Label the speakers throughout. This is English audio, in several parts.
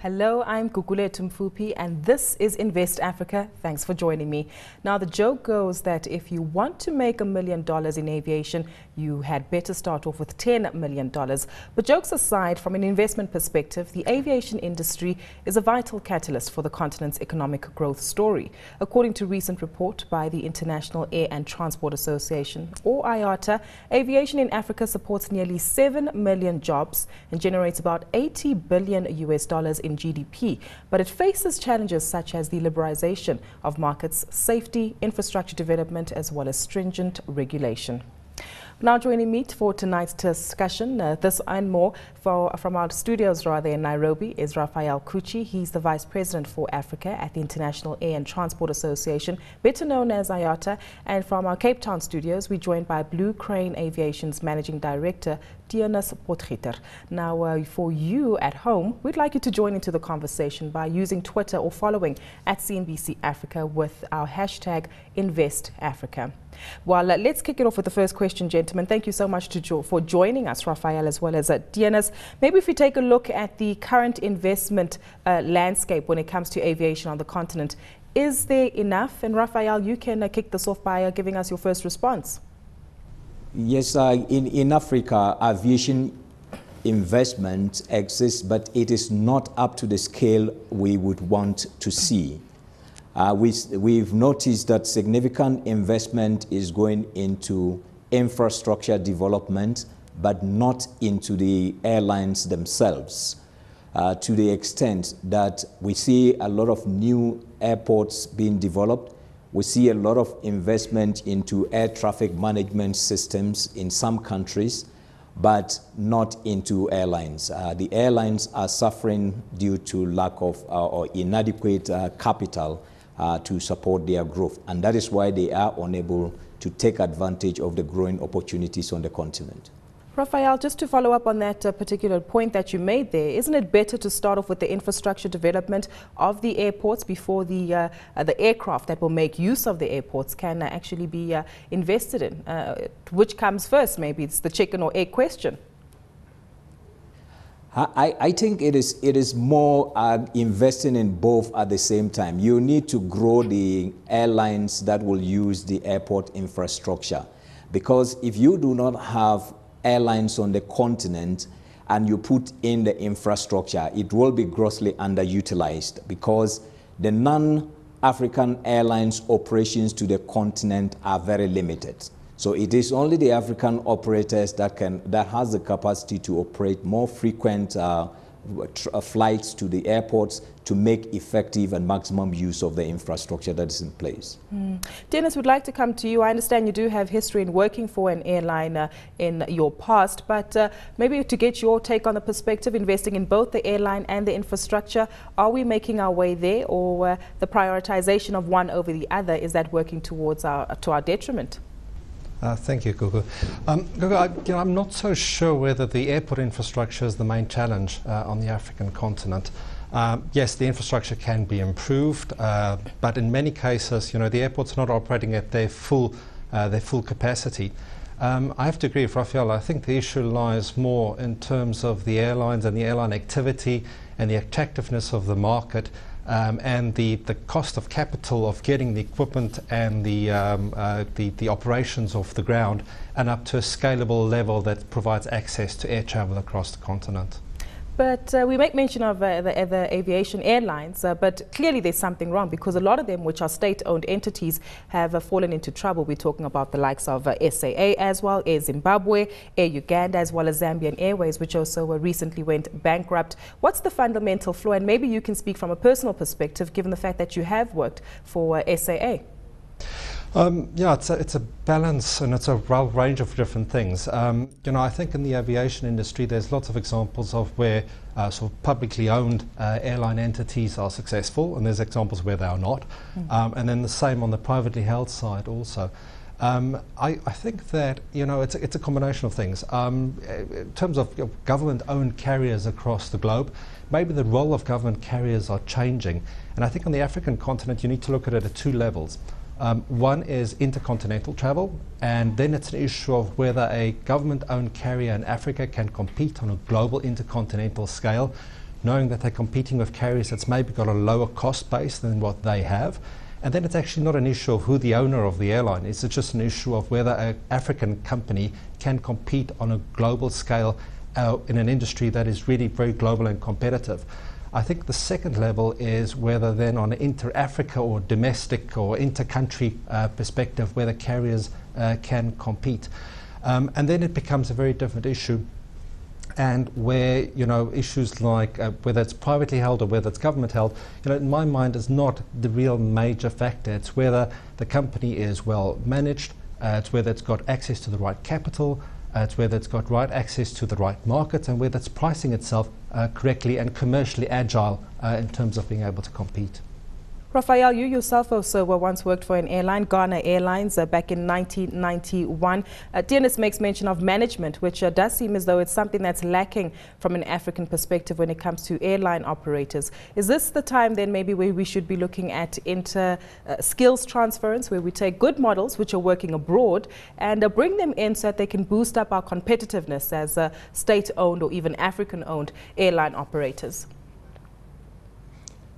Speaker 1: Hello, I'm Kukule Tumfupi and this is Invest Africa. Thanks for joining me. Now, the joke goes that if you want to make $1 million in aviation, you had better start off with $10 million. But jokes aside, from an investment perspective, the aviation industry is a vital catalyst for the continent's economic growth story. According to a recent report by the International Air and Transport Association, or IATA, aviation in Africa supports nearly 7 million jobs and generates about $80 billion in GDP, but it faces challenges such as the liberalization of markets, safety, infrastructure development, as well as stringent regulation. Now joining me for tonight's discussion, this and more from our studios in Nairobi is Raphael Kuuchi. He's the Vice President for Africa at the International Air and Transport Association, better known as IATA. And from our Cape Town studios, we're joined by Blue Crane Aviation's Managing Director, Dearness Potgieter. Now, for you at home, we'd like you to join into the conversation by using Twitter or following at CNBC Africa with our hashtag InvestAfrica. Well, let's kick it off with the first question, gentlemen. Thank you so much for joining us, Raphael, as well as Dearness. Maybe if we take a look at the current investment landscape when it comes to aviation on the continent, is there enough? And Raphael, you can kick this off by giving us your first response.
Speaker 2: Yes, in Africa, aviation investment exists, but it is not up to the scale we would want to see. We've noticed that significant investment is going into infrastructure development, but not into the airlines themselves, to the extent that we see a lot of new airports being developed. We see a lot of investment into air traffic management systems in some countries, but not into airlines. The airlines are suffering due to lack of or inadequate capital to support their growth. And that is why they are unable to take advantage of the growing opportunities on the continent.
Speaker 1: Raphael, just to follow up on that particular point that you made there, isn't it better to start off with the infrastructure development of the airports before the aircraft that will make use of the airports can actually be invested in? Which comes first? Maybe it's the chicken or egg question.
Speaker 2: I think it is more investing in both at the same time. You need to grow the airlines that will use the airport infrastructure, because if you do not have airlines on the continent and you put in the infrastructure, it will be grossly underutilized, because the non-African airlines operations to the continent are very limited. So it is only the African operators that has the capacity to operate more frequent flights to the airports to make effective and maximum use of the infrastructure that is in place.
Speaker 1: Dennis, would like to come to you. I understand you do have history in working for an airline in your past, but maybe to get your take on the perspective, investing in both the airline and the infrastructure, are we making our way there, or the prioritization of one over the other, is that working towards to our detriment?
Speaker 3: Thank you, Gugu. Gugu, I'm not so sure whether the airport infrastructure is the main challenge on the African continent. Yes, the infrastructure can be improved, but in many cases, the airports are not operating at their full capacity. I have to agree with Raphael. I think the issue lies more in terms of the airlines and the airline activity and the attractiveness of the market. And the cost of capital of getting the equipment and the operations off the ground and up to a scalable level that provides access to air travel across the continent.
Speaker 1: But we make mention of the other aviation airlines, but clearly there's something wrong, because a lot of them, which are state-owned entities, have fallen into trouble. We're talking about the likes of SAA as well, Air Zimbabwe, Air Uganda, as well as Zambian Airways, which also recently went bankrupt. What's the fundamental flaw? And maybe you can speak from a personal perspective, given the fact that you have worked for SAA.
Speaker 3: Yeah, it's a balance, and it's a range of different things. I think in the aviation industry there's lots of examples of where sort of publicly owned airline entities are successful, and there's examples where they are not. And then the same on the privately held side also. I think that it's a combination of things. In terms of government-owned carriers across the globe, maybe the role of government carriers are changing, and I think on the African continent you need to look at it at two levels. One is intercontinental travel, and then it's an issue of whether a government-owned carrier in Africa can compete on a global intercontinental scale knowing that they're competing with carriers that's maybe got a lower cost base than what they have. And then it's actually not an issue of who the owner of the airline is. It's just an issue of whether an African company can compete on a global scale in an industry that is really very global and competitive. I think the second level is whether then on an inter-Africa or domestic or inter-country perspective, whether carriers can compete. And then it becomes a very different issue, and where, you know, issues like whether it's privately held or whether it's government held, you know, in my mind is not the real major factor. It's whether the company is well managed, it's whether it's got access to the right capital, it's whether it's got right access to the right market, and whether it's pricing itself correctly and commercially agile in terms of being able to compete.
Speaker 1: Raphael, you yourself also once worked for an airline, Ghana Airlines, back in 1991. Dennis makes mention of management, which does seem as though it's something that's lacking from an African perspective when it comes to airline operators. Is this the time then maybe where we should be looking at skills transference, where we take good models which are working abroad and bring them in so that they can boost up our competitiveness as state-owned or even African-owned airline operators?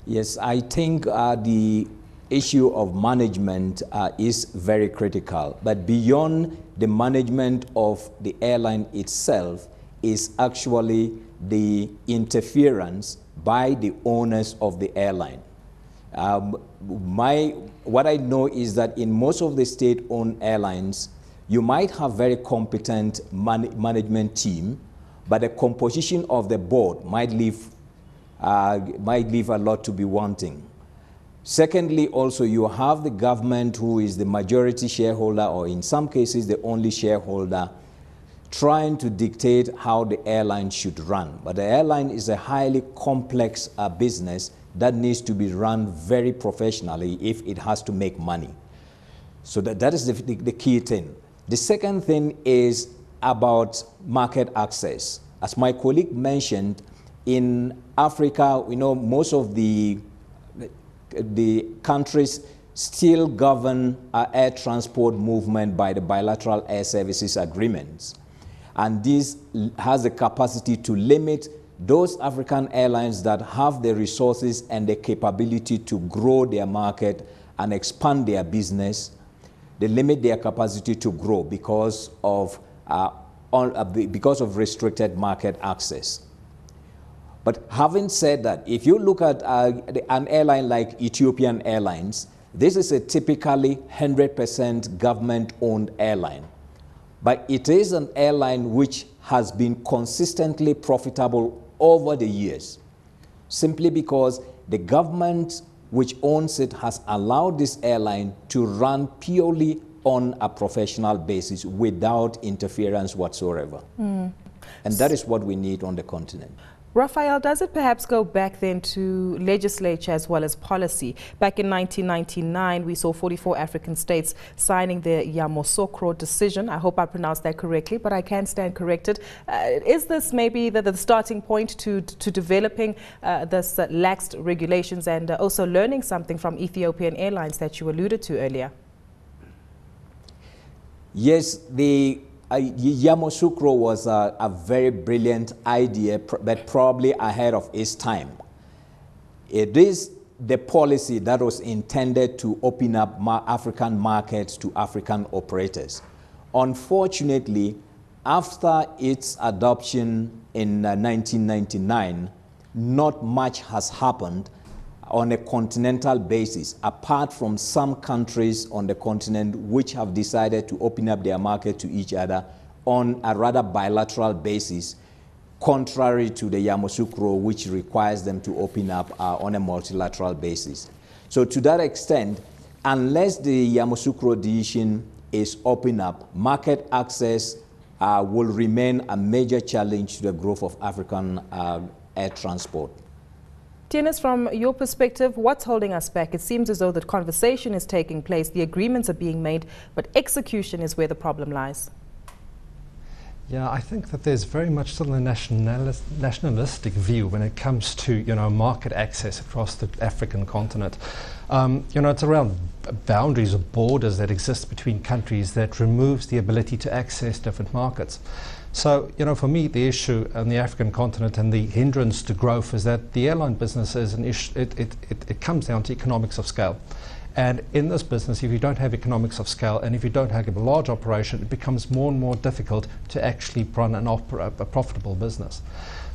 Speaker 2: Yes, I think the issue of management is very critical. But beyond the management of the airline itself is actually the interference by the owners of the airline. What I know is that in most of the state-owned airlines, you might have very competent management team, but the composition of the board might leave a lot to be wanting. Secondly, also, you have the government, who is the majority shareholder, or in some cases the only shareholder, trying to dictate how the airline should run. But the airline is a highly complex business that needs to be run very professionally if it has to make money. So that is the key thing. The second thing is about market access. As my colleague mentioned, in Africa, we know most of the countries still govern air transport movement by the bilateral air services agreements. And this has the capacity to limit those African airlines that have the resources and the capability to grow their market and expand their business. They limit their capacity to grow because of restricted market access. But having said that, if you look at an airline like Ethiopian Airlines, this is a typically 100% government-owned airline. But it is an airline which has been consistently profitable over the years, simply because the government which owns it has allowed this airline to run purely on a professional basis without interference whatsoever. And that is what we need on the continent.
Speaker 1: Raphael, does it perhaps go back then to legislature as well as policy? Back in 1999, we saw 44 African states signing the Yamoussoukro decision. I hope I pronounced that correctly, but I can stand corrected. Is this maybe the starting point to developing this laxed regulations and also learning something from Ethiopian Airlines that you alluded to earlier?
Speaker 2: Yes, the Yamoussoukro was a very brilliant idea, but probably ahead of its time. It is the policy that was intended to open up African markets to African operators. Unfortunately, after its adoption in 1999, not much has happened on a continental basis, apart from some countries on the continent which have decided to open up their market to each other on a rather bilateral basis, contrary to the Yamoussoukro, which requires them to open up on a multilateral basis. So to that extent, unless the Yamoussoukro decision is open up, market access will remain a major challenge to the growth of African air transport.
Speaker 1: Dennis, from your perspective, what's holding us back? It seems as though the conversation is taking place, the agreements are being made, but execution is where the problem lies.
Speaker 3: Yeah, I think that there's very much still a nationalistic view when it comes to, you know, market access across the African continent. You know, it's around boundaries or borders that exist between countries that removes the ability to access different markets. So, for me, the issue on the African continent and the hindrance to growth is that the airline business is an issue. It comes down to economics of scale. And in this business, if you don't have economics of scale and if you don't have a large operation, it becomes more and more difficult to actually run a profitable business.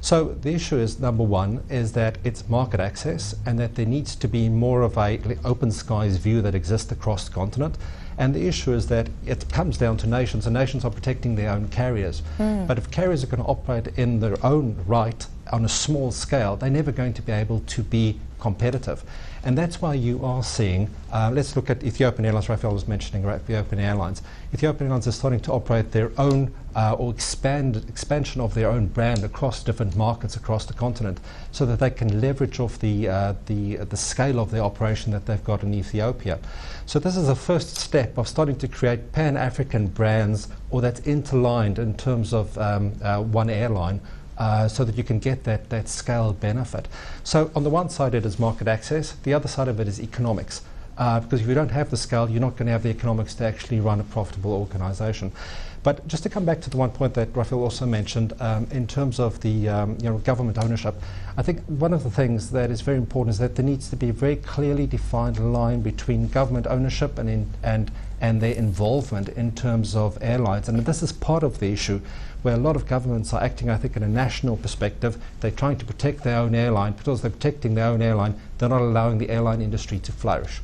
Speaker 3: So the issue is, number one, is that it's market access and that there needs to be more of a open skies view that exists across the continent. And the issue is that it comes down to nations, and nations are protecting their own carriers. But if carriers are going to operate in their own right on a small scale, they're never going to be able to be competitive. And that's why you are seeing, let's look at Ethiopian Airlines. Raphael was mentioning Ethiopian Airlines. Ethiopian Airlines is starting to operate their own or expansion of their own brand across different markets across the continent, so that they can leverage off the scale of their operation that they've got in Ethiopia. So this is the first step of starting to create pan-African brands, or that's interlined in terms of one airline, so that you can get that scale benefit. So on the one side it is market access, the other side of it is economics. Because if you don't have the scale, you're not going to have the economics to actually run a profitable organization. But just to come back to the one point that Raphael also mentioned, in terms of the government ownership, I think one of the things that is very important is that there needs to be a very clearly defined line between government ownership and their involvement in terms of airlines. And this is part of the issue, where a lot of governments are acting, I think, in a national perspective. They're trying to protect their own airline. Because they're protecting their own airline, they're not allowing the airline industry to flourish.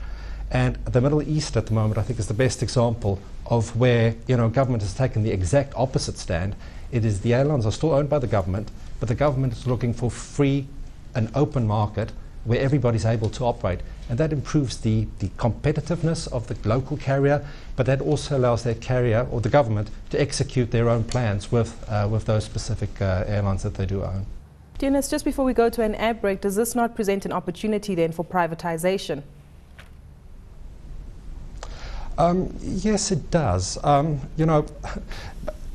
Speaker 3: And the Middle East at the moment, I think, is the best example of where government has taken the exact opposite stand. It is the airlines are still owned by the government, but the government is looking for free and open market where everybody's able to operate. And that improves the competitiveness of the local carrier, but that also allows that carrier or the government to execute their own plans with those specific airlines that they do own.
Speaker 1: Dearness, just before we go to an ad break, does this not present an opportunity then for privatization?
Speaker 3: Yes, it does.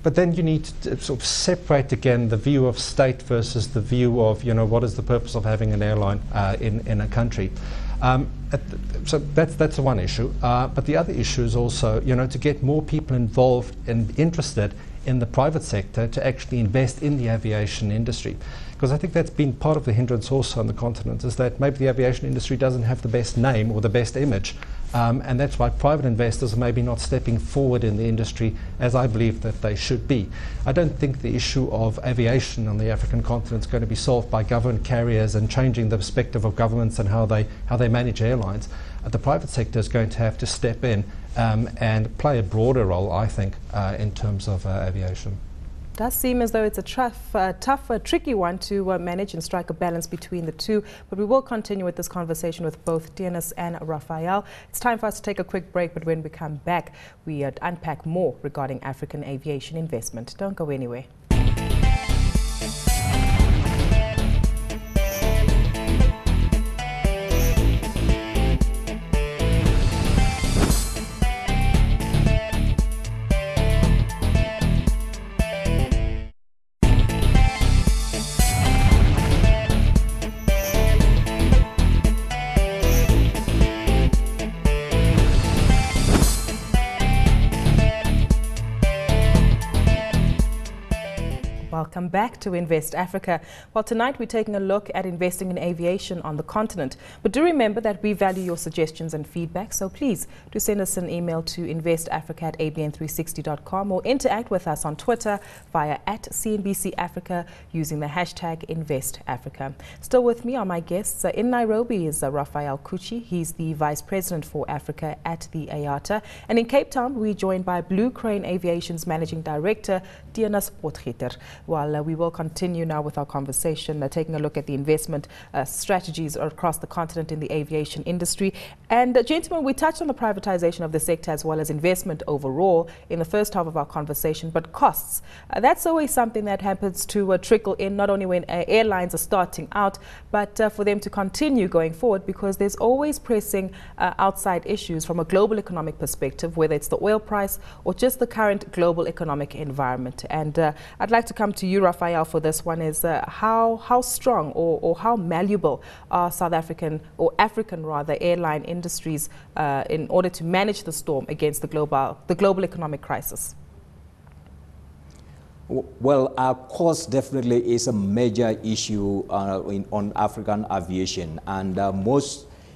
Speaker 3: But then you need to sort of separate again the view of state versus the view of, what is the purpose of having an airline in a country. So that's the one issue. But the other issue is also, to get more people involved and interested in the private sector to actually invest in the aviation industry. Because I think that's been part of the hindrance also on the continent, is that maybe the aviation industry doesn't have the best name or the best image. And that's why private investors are maybe not stepping forward in the industry as I believe that they should be. I don't think the issue of aviation on the African continent is going to be solved by government carriers and changing the perspective of governments and how they manage airlines. The private sector is going to have to step in and play a broader role, I think, in terms of aviation.
Speaker 1: It does seem as though it's a tough, tricky one to manage and strike a balance between the two. But we will continue with this conversation with both Dearness and Raphael. It's time for us to take a quick break, but when we come back, we unpack more regarding African aviation investment. Don't go anywhere. Welcome back to Invest Africa. Well, tonight we're taking a look at investing in aviation on the continent. But do remember that we value your suggestions and feedback, so please do send us an email to investafrica@abn360.com or interact with us on Twitter via @CNBC using the hashtag InvestAfrica. Still with me are my guests. In Nairobi is Raphael Kuuchi. He's the Vice President for Africa at the IATA. And in Cape Town, we're joined by Blue Crane Aviation's Managing Director, Dearness Potgieter. Well, we will continue now with our conversation, taking a look at the investment strategies across the continent in the aviation industry. And gentlemen, we touched on the privatization of the sector as well as investment overall in the first half of our conversation, but costs, that's always something that happens to trickle in not only when airlines are starting out, but for them to continue going forward, because there's always pressing outside issues from a global economic perspective, whether it's the oil price or just the current global economic environment. And I'd like to come to you, Raphael, for this one. Is how strong or how malleable are South African or African rather airline industries in order to manage the storm against the global economic crisis?
Speaker 2: Well, cost definitely is a major issue on African aviation, and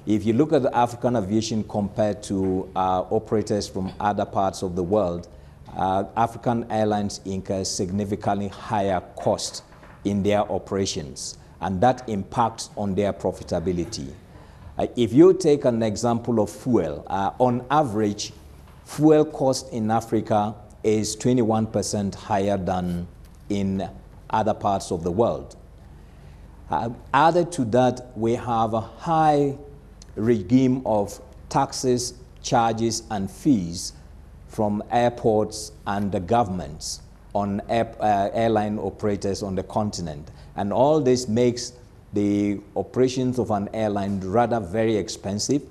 Speaker 2: if you look at the African aviation compared to operators from other parts of the world, African airlines incur significantly higher cost in their operations, and that impacts on their profitability. If you take an example of fuel, on average, fuel cost in Africa is 21% higher than in other parts of the world. Added to that, we have a high regime of taxes, charges, and fees from airports and the governments on airline operators on the continent. And all this makes the operations of an airline rather very expensive,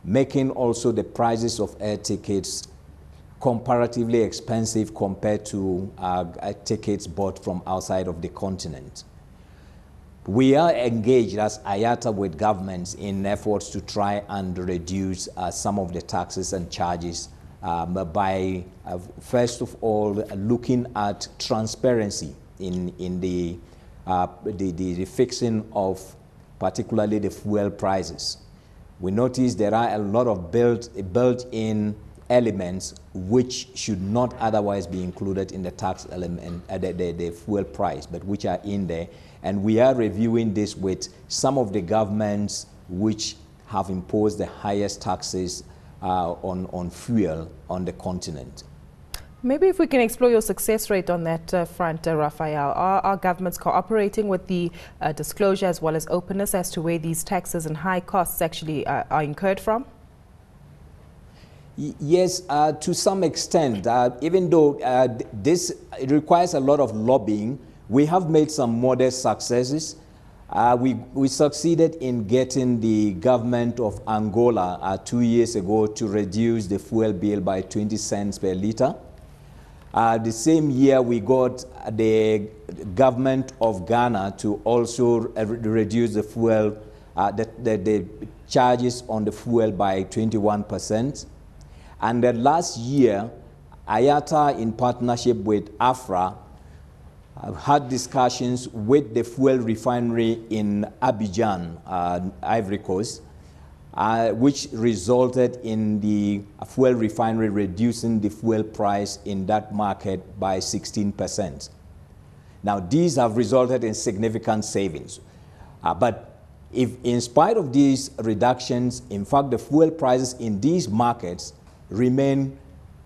Speaker 2: making also the prices of air tickets comparatively expensive compared to tickets bought from outside of the continent. We are engaged as IATA with governments in efforts to try and reduce some of the taxes and charges by, first of all, looking at transparency in the fixing of particularly the fuel prices. We notice there are a lot of built-in elements which should not otherwise be included in the tax element, the fuel price, but which are in there. And we are reviewing this with some of the governments which have imposed the highest taxes on fuel on the continent.
Speaker 1: Maybe if we can explore your success rate on that front, Raphael. Are governments cooperating with the disclosure as well as openness as to where these taxes and high costs actually are incurred from?
Speaker 2: Yes, to some extent. Even though this requires a lot of lobbying, we have made some modest successes. We succeeded in getting the government of Angola 2 years ago to reduce the fuel bill by 20 cents per liter. The same year, we got the government of Ghana to also reduce the fuel, the charges on the fuel by 21%. And then last year, IATA, in partnership with AFRA, had discussions with the fuel refinery in Abidjan, Ivory Coast, which resulted in the fuel refinery reducing the fuel price in that market by 16%. Now, these have resulted in significant savings. But if, in spite of these reductions, in fact, the fuel prices in these markets remain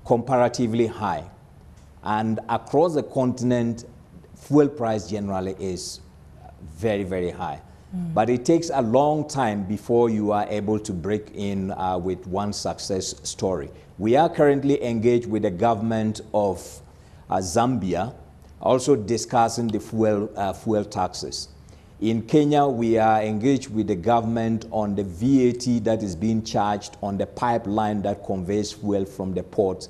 Speaker 2: comparatively high. And across the continent, fuel price generally is very, very high. But it takes a long time before you are able to break in with one success story. We are currently engaged with the government of Zambia, also discussing the fuel taxes. In Kenya, we are engaged with the government on the VAT that is being charged on the pipeline that conveys fuel from the port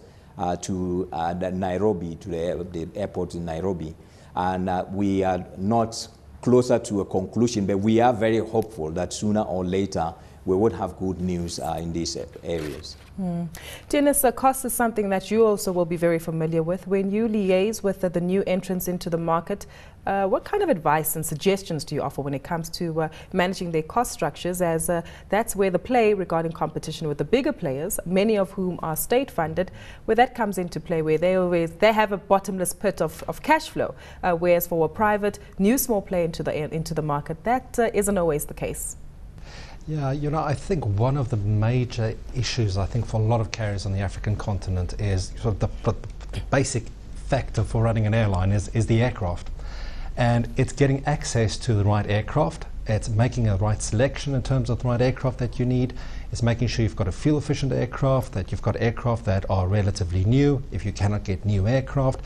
Speaker 2: to Nairobi, to the airport in Nairobi. And we are not closer to a conclusion, but we are very hopeful that sooner or later we would have good news in these areas.
Speaker 1: Dennis, cost is something that you also will be very familiar with. When you liaise with the new entrants into the market, what kind of advice and suggestions do you offer when it comes to managing their cost structures, as that's where the play regarding competition with the bigger players, many of whom are state-funded, where that comes into play, where they have a bottomless pit of cash flow, whereas for a private, new small player into the market, that isn't always the case.
Speaker 3: Yeah, you know, I think one of the major issues, I think, for a lot of carriers on the African continent is sort of the basic factor for running an airline is the aircraft. And it's getting access to the right aircraft. It's making a right selection in terms of the right aircraft that you need. It's making sure you've got a fuel-efficient aircraft, that you've got aircraft that are relatively new if you cannot get new aircraft.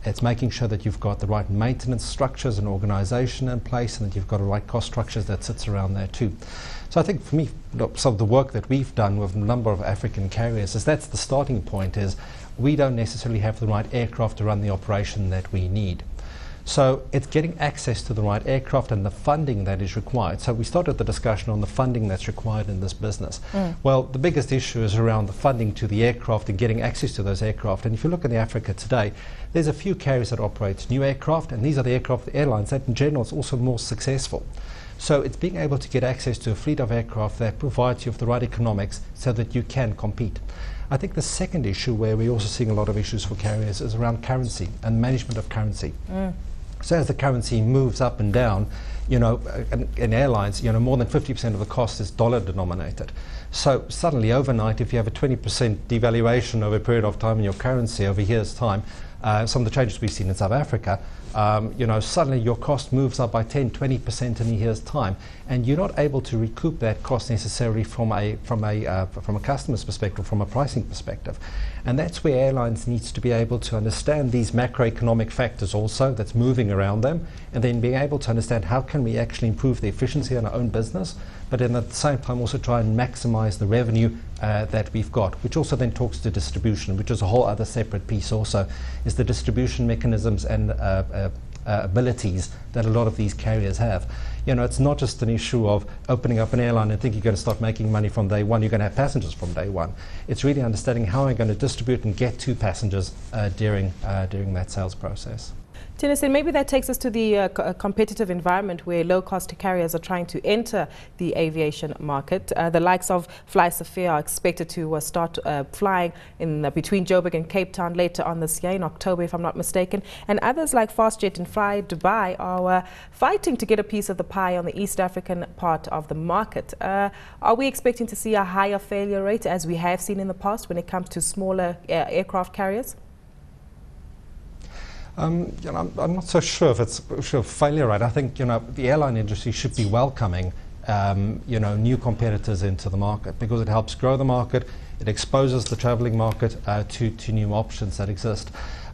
Speaker 3: It's making sure that you've got the right maintenance structures and organisation in place, and that you've got the right cost structures that sits around there too. So I think for me, some of the work that we've done with a number of African carriers is that's the starting point, is we don't necessarily have the right aircraft to run the operation that we need. So it's getting access to the right aircraft and the funding that is required. So we started the discussion on the funding that's required in this business. Well, the biggest issue is around the funding to the aircraft and getting access to those aircraft. And if you look in Africa today, there's a few carriers that operate new aircraft, and these are the aircraft, the airlines that in general is also more successful. So it's being able to get access to a fleet of aircraft that provides you with the right economics so that you can compete. I think the second issue where we're also seeing a lot of issues for carriers is around currency and management of currency. So as the currency moves up and down, you know, in airlines, you know, more than 50% of the cost is dollar denominated. So suddenly overnight, if you have a 20% devaluation over a period of time in your currency over a year's time, some of the changes we've seen in South Africa, you know, suddenly your cost moves up by 10-20% in a year's time, and you're not able to recoup that cost necessarily from a customer's perspective, from a pricing perspective. And that's where airlines needs to be able to understand these macroeconomic factors also that's moving around them, and then being able to understand how can we actually improve the efficiency in our own business, but then at the same time also try and maximize the revenue that we've got, which also then talks to distribution, which is a whole other separate piece also, is the distribution mechanisms and abilities that a lot of these carriers have. You know, it's not just an issue of opening up an airline and think you're going to start making money from day one, you're going to have passengers from day one. It's really understanding how I'm going to distribute and get to passengers during that sales process.
Speaker 1: Tennyson, maybe that takes us to the competitive environment where low-cost carriers are trying to enter the aviation market. The likes of FlySafair are expected to start flying in between Joburg and Cape Town later on this year, in October if I'm not mistaken. And others like FastJet and Fly Dubai are fighting to get a piece of the pie on the East African part of the market. Are we expecting to see a higher failure rate as we have seen in the past when it comes to smaller aircraft carriers?
Speaker 3: You know, I'm not so sure if it's a failure rate. I think, you know, the airline industry should be welcoming, you know, new competitors into the market, because it helps grow the market, it exposes the travelling market to new options that exist.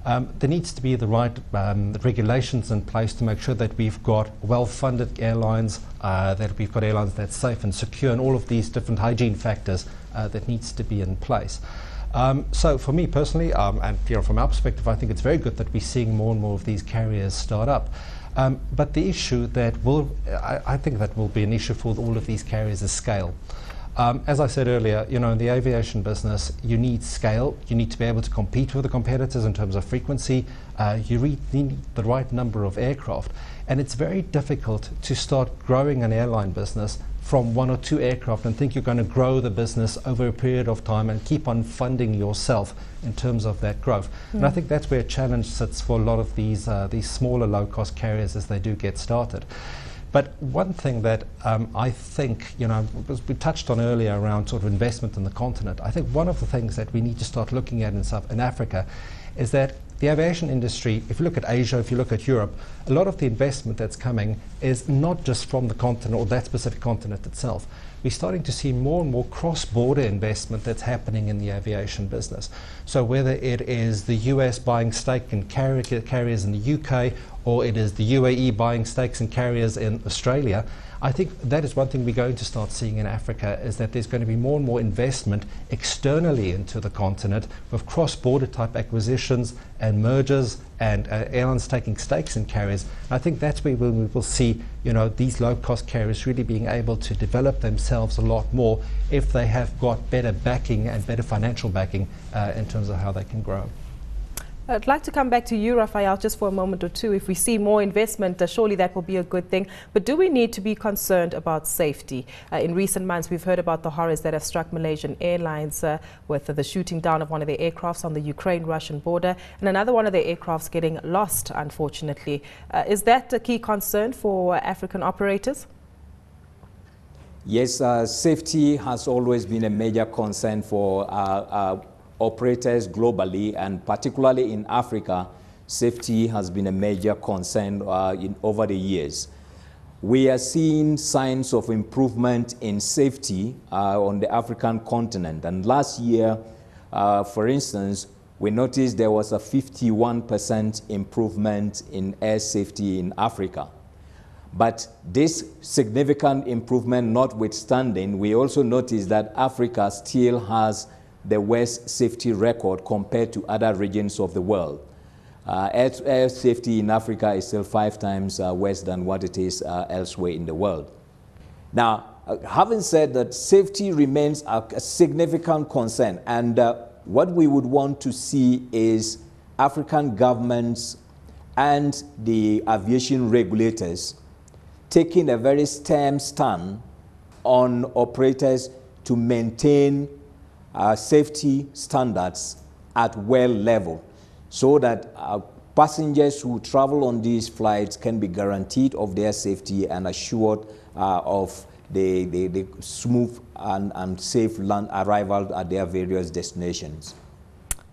Speaker 3: There needs to be the right regulations in place to make sure that we've got well-funded airlines, that we've got airlines that's safe and secure, and all of these different hygiene factors that needs to be in place. So for me personally, and you know, from our perspective, I think it's very good that we're seeing more and more of these carriers start up. But the issue that I think that will be an issue for all of these carriers is scale. As I said earlier, you know, in the aviation business, you need scale. You need to be able to compete with the competitors in terms of frequency. You need the right number of aircraft. And it's very difficult to start growing an airline business from 1 or 2 aircraft and think you're going to grow the business over a period of time and keep on funding yourself in terms of that growth. And I think that's where a challenge sits for a lot of these smaller low-cost carriers as they do get started. But one thing that I think, you know, we touched on earlier around sort of investment in the continent, I think one of the things that we need to start looking at in Africa is that the aviation industry, if you look at Asia, if you look at Europe, a lot of the investment that's coming is not just from the continent or that specific continent itself. We're starting to see more and more cross-border investment that's happening in the aviation business. So whether it is the US buying stake in carriers in the UK, or it is the UAE buying stakes in carriers in Australia, I think that is one thing we're going to start seeing in Africa, is that there's going to be more and more investment externally into the continent with cross-border type acquisitions and mergers and airlines taking stakes in carriers. I think that's where we will see, you know, these low-cost carriers really being able to develop themselves a lot more if they have got better backing and better financial backing in terms of how they can grow.
Speaker 1: I'd like to come back to you, Raphael, just for a moment or two. If we see more investment, surely that will be a good thing. But do we need to be concerned about safety? In recent months, we've heard about the horrors that have struck Malaysian Airlines with the shooting down of one of their aircrafts on the Ukraine-Russian border, and another one of their aircrafts getting lost, unfortunately. Is that a key concern for African operators?
Speaker 2: Yes, safety has always been a major concern for operators globally, and particularly in Africa. Safety has been a major concern over the years. We are seeing signs of improvement in safety on the African continent. And last year, for instance, we noticed there was a 51% improvement in air safety in Africa. But this significant improvement notwithstanding, we also noticed that Africa still has the worst safety record compared to other regions of the world. Air safety in Africa is still 5 times worse than what it is elsewhere in the world. Now, having said that, safety remains a significant concern, and what we would want to see is African governments and the aviation regulators taking a very stern stand on operators to maintain safety standards at well level, so that passengers who travel on these flights can be guaranteed of their safety and assured of the smooth and safe land arrival at their various destinations.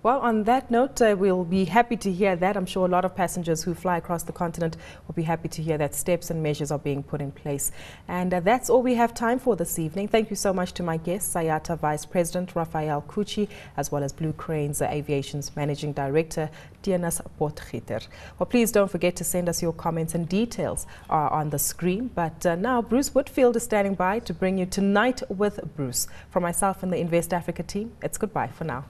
Speaker 1: Well, on that note, we'll be happy to hear that. I'm sure a lot of passengers who fly across the continent will be happy to hear that steps and measures are being put in place. And that's all we have time for this evening. Thank you so much to my guests, IATA Vice President Raphael Kuuchi, as well as Blue Crane's Aviation's Managing Director, Dianas Potgieter. Well, please don't forget to send us your comments, and details are on the screen. But now Bruce Whitfield is standing by to bring you Tonight with Bruce. From myself and the Invest Africa team, it's goodbye for now.